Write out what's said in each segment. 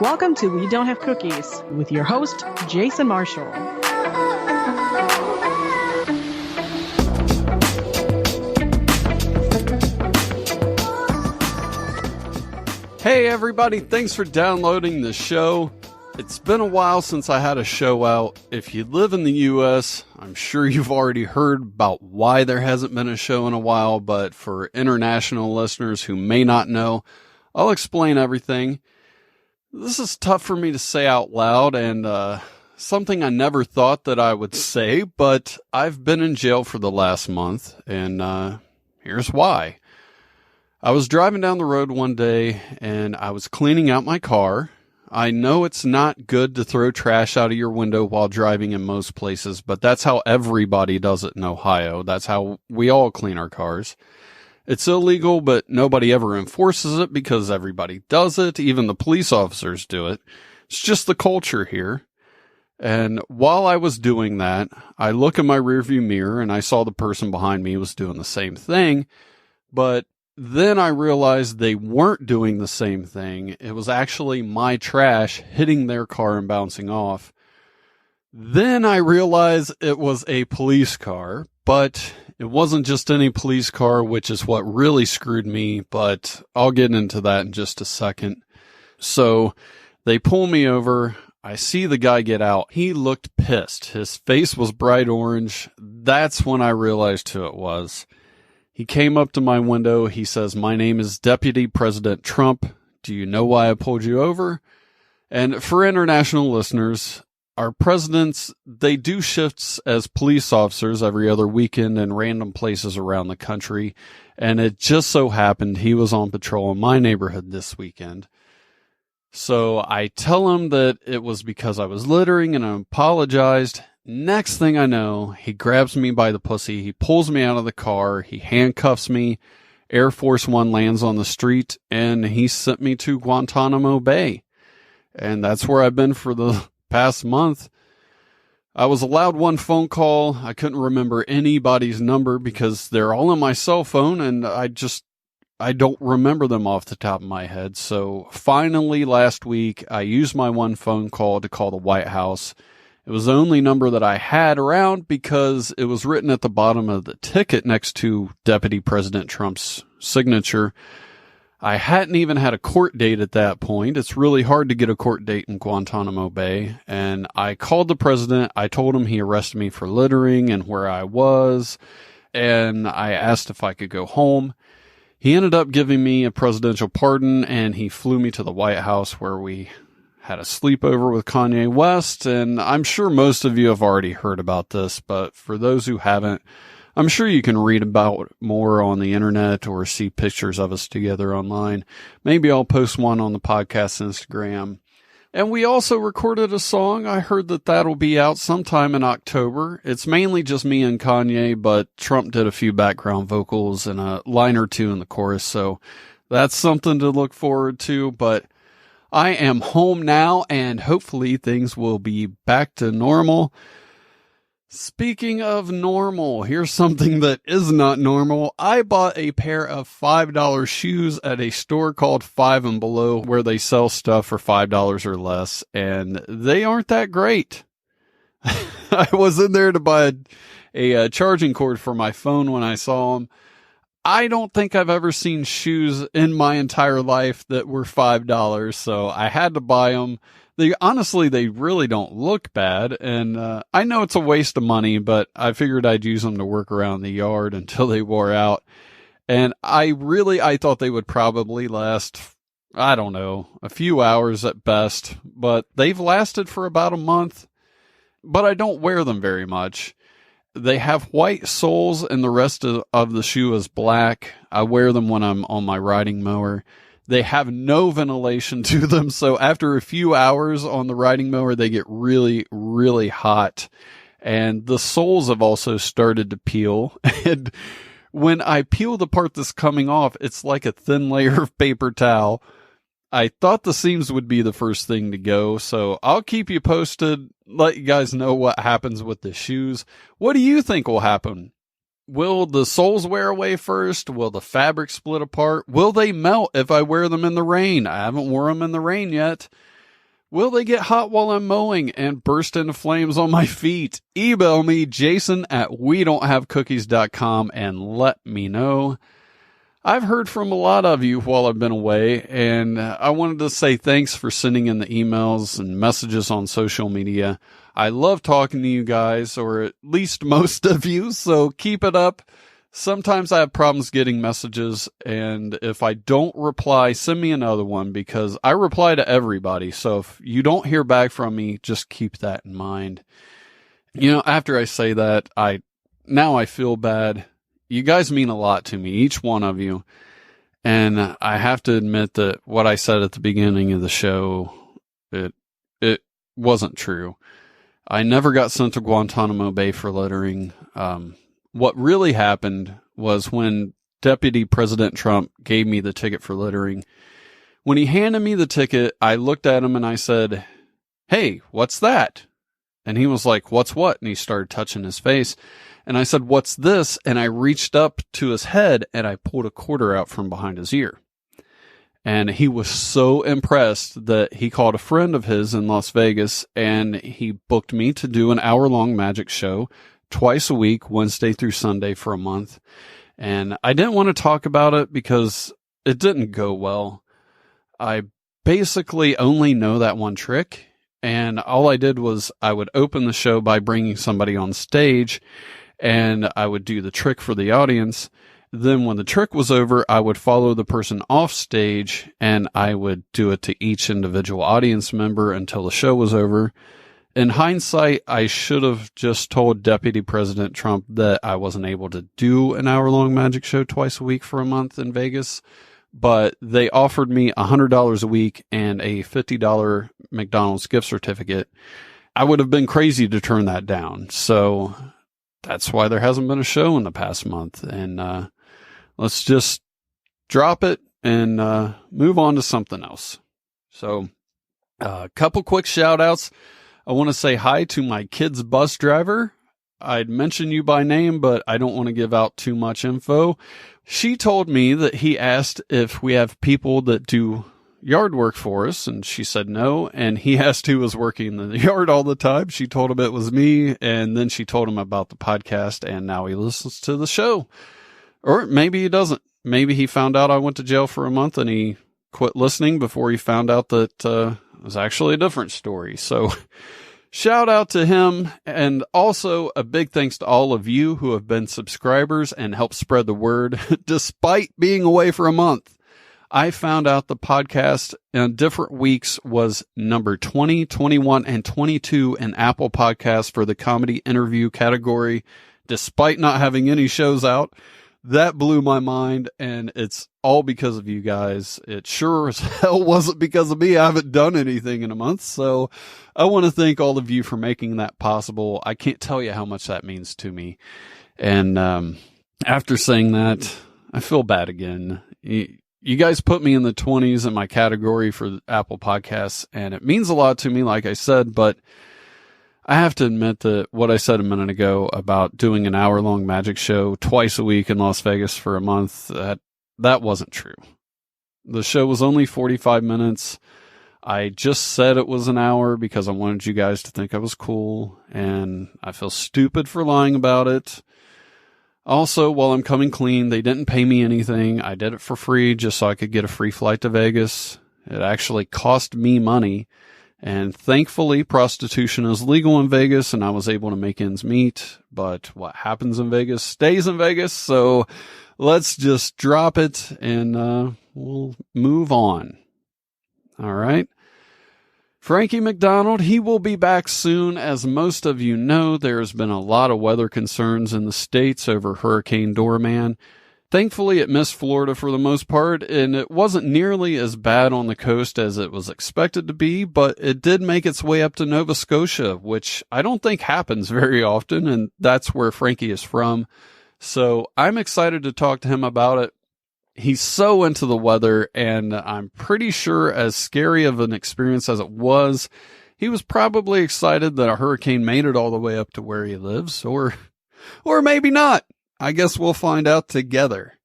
Welcome to We Don't Have Cookies with your host, Jason Marshall. Hey everybody, thanks for downloading the show. It's been a while since I had a show out. If you live in the US, I'm sure you've already heard about why there hasn't been a show in a while, but for international listeners who may not know, I'll explain everything. This is tough for me to say out loud and something I never thought that I would say, but I've been in jail for the last month, and here's why. I was driving down the road one day and I was cleaning out my car. I know it's not good to throw trash out of your window while driving in most places, but that's how everybody does it in Ohio. That's how we all clean our cars. It's illegal, but nobody ever enforces it because everybody does it. Even the police officers do it. It's just the culture here. And while I was doing that, I look in my rearview mirror and I saw the person behind me was doing the same thing, but then I realized they weren't doing the same thing. It was actually my trash hitting their car and bouncing off. Then I realized it was a police car, but it wasn't just any police car, which is what really screwed me, but I'll get into that in just a second. So they pull me over. I see the guy get out. He looked pissed. His face was bright orange. That's when I realized who it was. He came up to my window. He says, "My name is Deputy President Trump. Do you know why I pulled you over?" And for international listeners, our presidents, they do shifts as police officers every other weekend in random places around the country. And it just so happened he was on patrol in my neighborhood this weekend. So I tell him that it was because I was littering and I apologized. Next thing I know, he grabs me by the pussy. He pulls me out of the car. He handcuffs me. Air Force One lands on the street and he sent me to Guantanamo Bay. And that's where I've been for the past month. I was allowed one phone call. I couldn't remember anybody's number because they're all on my cell phone and I don't remember them off the top of my head. So finally last week, I used my one phone call to call the White House. It was the only number that I had around because it was written at the bottom of the ticket next to Deputy President Trump's signature. I hadn't even had a court date at that point. It's really hard to get a court date in Guantanamo Bay. And I called the president. I told him he arrested me for littering and where I was. And I asked if I could go home. He ended up giving me a presidential pardon and he flew me to the White House where we had a sleepover with Kanye West, and I'm sure most of you have already heard about this, but for those who haven't, I'm sure you can read about it more on the internet or see pictures of us together online. Maybe I'll post one on the podcast Instagram. And we also recorded a song. I heard that that'll be out sometime in October. It's mainly just me and Kanye, but Trump did a few background vocals and a line or two in the chorus, so that's something to look forward to, but I am home now, and hopefully things will be back to normal. Speaking of normal, here's something that is not normal. I bought a pair of $5 shoes at a store called Five and Below where they sell stuff for $5 or less, and they aren't that great. I was in there to buy a charging cord for my phone when I saw them. I don't think I've ever seen shoes in my entire life that were $5, so I had to buy them. They really don't look bad, and I know it's a waste of money, but I figured I'd use them to work around the yard until they wore out. And I thought they would probably last, I don't know, a few hours at best, but they've lasted for about a month, but I don't wear them very much. They have white soles and the rest of the shoe is black. I wear them when I'm on my riding mower. They have no ventilation to them, so after a few hours on the riding mower, they get really, really hot. And the soles have also started to peel. And when I peel the part that's coming off, it's like a thin layer of paper towel. I thought the seams would be the first thing to go, so I'll keep you posted, let you guys know what happens with the shoes. What do you think will happen? Will the soles wear away first? Will the fabric split apart? Will they melt if I wear them in the rain? I haven't worn them in the rain yet. Will they get hot while I'm mowing and burst into flames on my feet? Email me, jason@wedon'thavecookies.com, and let me know. I've heard from a lot of you while I've been away, and I wanted to say thanks for sending in the emails and messages on social media. I love talking to you guys, or at least most of you, so keep it up. Sometimes I have problems getting messages, and if I don't reply, send me another one, because I reply to everybody. So if you don't hear back from me, just keep that in mind. After I say that, I feel bad. You guys mean a lot to me, each one of you. And I have to admit that what I said at the beginning of the show, it wasn't true. I never got sent to Guantanamo Bay for littering. What really happened was when Deputy President Trump gave me the ticket for littering. When he handed me the ticket, I looked at him and I said, "Hey, what's that?" And he was like, "What's what?" And he started touching his face. And I said, "What's this?" And I reached up to his head and I pulled a quarter out from behind his ear. And he was so impressed that he called a friend of his in Las Vegas and he booked me to do an hour-long magic show twice a week, Wednesday through Sunday, for a month. And I didn't want to talk about it because it didn't go well. I basically only know that one trick. And all I did was I would open the show by bringing somebody on stage and I would do the trick for the audience. Then when the trick was over, I would follow the person off stage and I would do it to each individual audience member until the show was over. In hindsight, I should have just told Deputy President Trump that I wasn't able to do an hour-long magic show twice a week for a month in Vegas, but they offered me $100 a week and a $50 McDonald's gift certificate. I would have been crazy to turn that down, so that's why there hasn't been a show in the past month, and let's just drop it and move on to something else. So a couple quick shout-outs. I want to say hi to my kid's bus driver. I'd mention you by name, but I don't want to give out too much info. She told me that he asked if we have people that do yard work for us, and she said no. And he asked who was working in the yard all the time. She told him it was me, and then she told him about the podcast, and now he listens to the show. Or maybe he doesn't. Maybe he found out I went to jail for a month, and he quit listening before he found out that it was actually a different story. So shout out to him. And also a big thanks to all of you who have been subscribers and helped spread the word despite being away for a month. I found out the podcast in different weeks was number 20, 21, and 22 in Apple Podcasts for the comedy interview category, despite not having any shows out. That blew my mind, and it's all because of you guys. It sure as hell wasn't because of me. I haven't done anything in a month, so I want to thank all of you for making that possible. I can't tell you how much that means to me. And after saying that, I feel bad again. You guys put me in the 20s in my category for Apple Podcasts, and it means a lot to me, like I said, but I have to admit that what I said a minute ago about doing an hour-long magic show twice a week in Las Vegas for a month, that wasn't true. The show was only 45 minutes. I just said it was an hour because I wanted you guys to think I was cool, and I feel stupid for lying about it. Also, while I'm coming clean, they didn't pay me anything. I did it for free just so I could get a free flight to Vegas. It actually cost me money. And thankfully, prostitution is legal in Vegas, and I was able to make ends meet. But what happens in Vegas stays in Vegas, so let's just drop it, and we'll move on. All right. Frankie McDonald, he will be back soon. As most of you know, there's been a lot of weather concerns in the States over Hurricane Doorman. Thankfully, it missed Florida for the most part, and it wasn't nearly as bad on the coast as it was expected to be, but it did make its way up to Nova Scotia, which I don't think happens very often, and that's where Frankie is from. So I'm excited to talk to him about it. He's so into the weather, and I'm pretty sure, as scary of an experience as it was, he was probably excited that a hurricane made it all the way up to where he lives, or maybe not. I guess we'll find out together.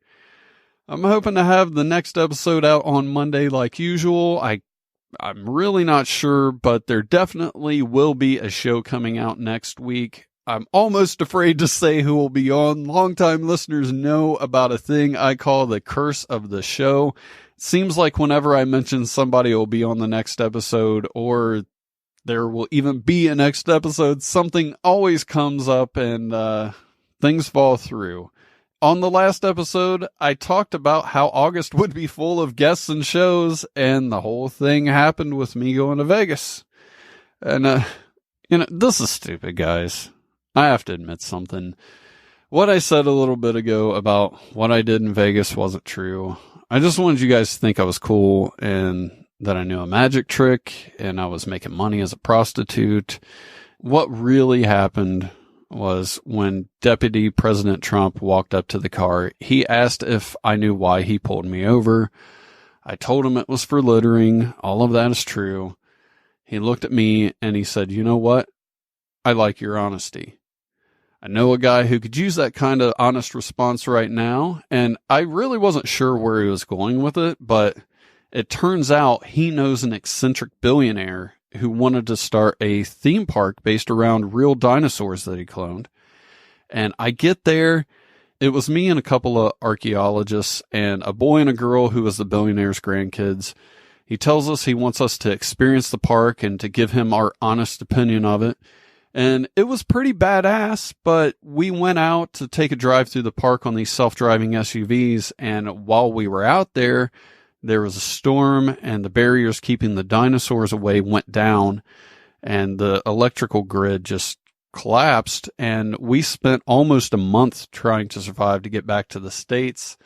I'm hoping to have the next episode out on Monday like usual. I I'm really not sure, but there definitely will be a show coming out next week. I'm almost afraid to say who will be on. Longtime listeners know about a thing I call the curse of the show. It seems like whenever I mention somebody will be on the next episode, or there will even be a next episode, something always comes up and things fall through. On the last episode, I talked about how August would be full of guests and shows, and the whole thing happened with me going to Vegas. And, this is stupid, guys. I have to admit something. What I said a little bit ago about what I did in Vegas wasn't true. I just wanted you guys to think I was cool and that I knew a magic trick and I was making money as a prostitute. What really happened was when Deputy President Trump walked up to the car, he asked if I knew why he pulled me over. I told him it was for littering. All of that is true. He looked at me and he said, "You know what? I like your honesty. I know a guy who could use that kind of honest response right now." And I really wasn't sure where he was going with it, but it turns out he knows an eccentric billionaire who wanted to start a theme park based around real dinosaurs that he cloned. And I get there. It was me and a couple of archaeologists and a boy and a girl who was the billionaire's grandkids. He tells us he wants us to experience the park and to give him our honest opinion of it. And it was pretty badass, but we went out to take a drive through the park on these self-driving SUVs. And while we were out there was a storm and the barriers keeping the dinosaurs away went down and the electrical grid just collapsed. And we spent almost a month trying to survive to get back to the States.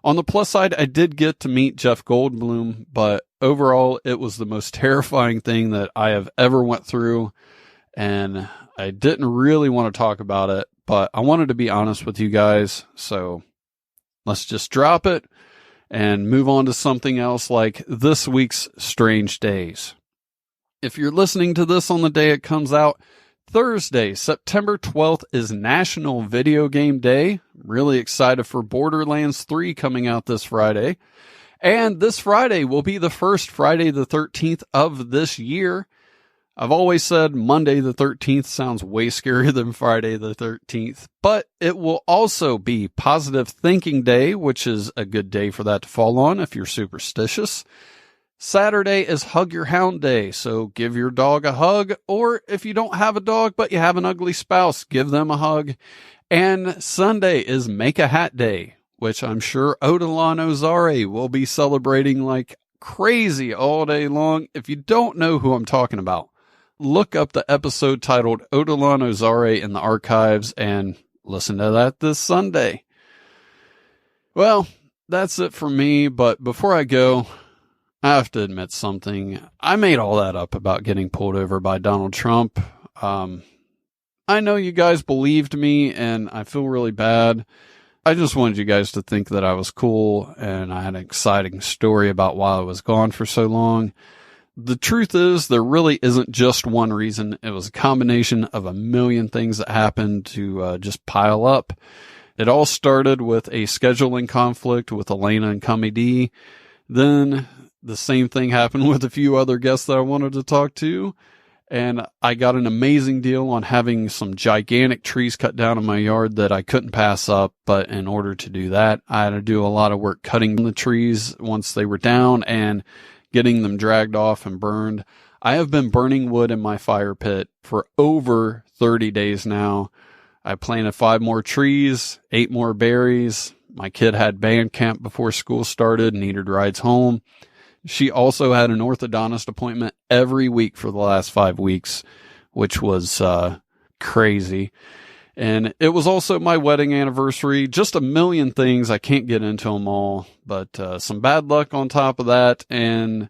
On the plus side, I did get to meet Jeff Goldblum, but overall it was the most terrifying thing that I have ever went through. And I didn't really want to talk about it, but I wanted to be honest with you guys. So let's just drop it and move on to something else like this week's Strange Days. If you're listening to this on the day it comes out, Thursday, September 12th is National Video Game Day. Really excited for Borderlands 3 coming out this Friday. And this Friday will be the first Friday the 13th of this year. I've always said Monday the 13th sounds way scarier than Friday the 13th, but it will also be Positive Thinking Day, which is a good day for that to fall on if you're superstitious. Saturday is Hug Your Hound Day, so give your dog a hug, or if you don't have a dog but you have an ugly spouse, give them a hug. And Sunday is Make a Hat Day, which I'm sure Odilon Ozare will be celebrating like crazy all day long. If you don't know who I'm talking about, look up the episode titled Odilon Ozare in the archives and listen to that this Sunday. Well, that's it for me, but before I go, I have to admit something. I made all that up about getting pulled over by Donald Trump. I know you guys believed me, and I feel really bad. I just wanted you guys to think that I was cool, and I had an exciting story about why I was gone for so long. The truth is, there really isn't just one reason. It was a combination of a million things that happened to just pile up. It all started with a scheduling conflict with Elena and Cummy D. Then the same thing happened with a few other guests that I wanted to talk to. And I got an amazing deal on having some gigantic trees cut down in my yard that I couldn't pass up. But in order to do that, I had to do a lot of work cutting the trees once they were down and getting them dragged off and burned. I have been burning wood in my fire pit for over 30 days now. I planted 5 more trees, 8 more berries. My kid had band camp before school started and needed rides home. She also had an orthodontist appointment every week for the last 5 weeks, which was crazy. And it was also my wedding anniversary. Just a million things. I can't get into them all, but some bad luck on top of that and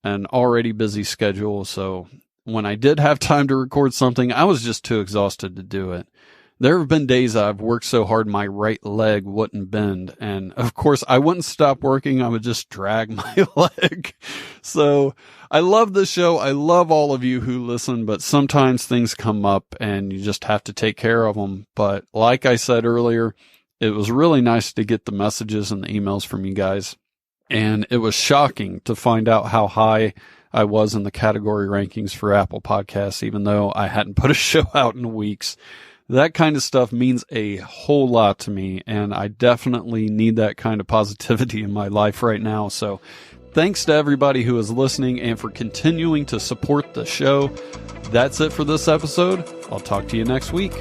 an already busy schedule. So when I did have time to record something, I was just too exhausted to do it. There have been days I've worked so hard my right leg wouldn't bend. And of course, I wouldn't stop working. I would just drag my leg. So I love the show. I love all of you who listen, but sometimes things come up and you just have to take care of them. But like I said earlier, it was really nice to get the messages and the emails from you guys. And it was shocking to find out how high I was in the category rankings for Apple Podcasts, even though I hadn't put a show out in weeks. That kind of stuff means a whole lot to me, and I definitely need that kind of positivity in my life right now. So thanks to everybody who is listening and for continuing to support the show. That's it for this episode. I'll talk to you next week.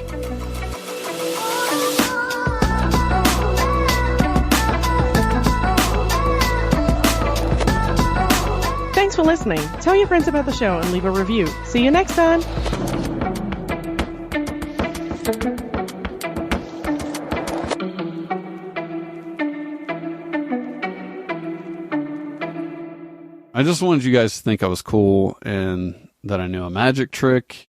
Thanks for listening. Tell your friends about the show and leave a review. See you next time. I just wanted you guys to think I was cool and that I knew a magic trick.